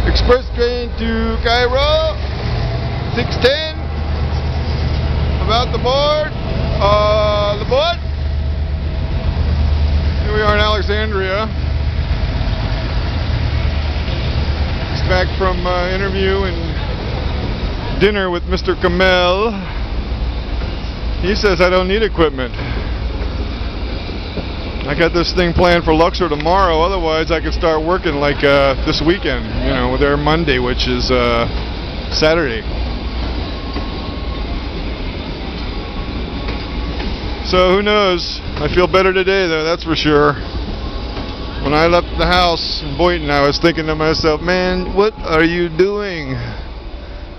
Express train to Cairo, 6:10. About the board. Here we are in Alexandria. Just back from interview and dinner with Mr. Kamel. He says I don't need equipment. I got this thing planned for Luxor tomorrow, otherwise I could start working like this weekend, you know, with their Monday, which is Saturday. So who knows? I feel better today though, that's for sure. When I left the house in Boynton, I was thinking to myself, man, what are you doing?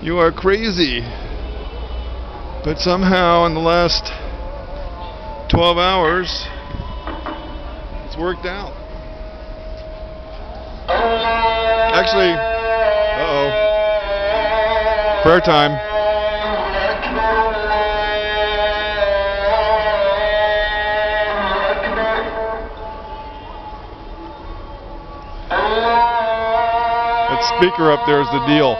You are crazy. But somehow in the last 12 hours, it's worked out. Actually, prayer time. That speaker up there is the deal.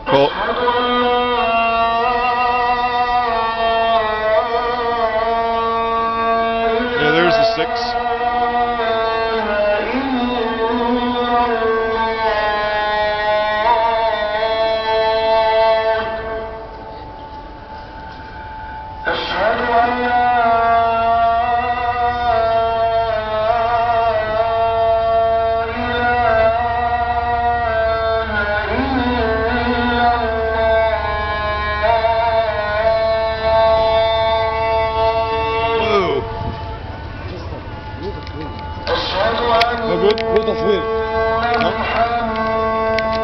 Well, yeah, there's the 6. No good? Good تصوير.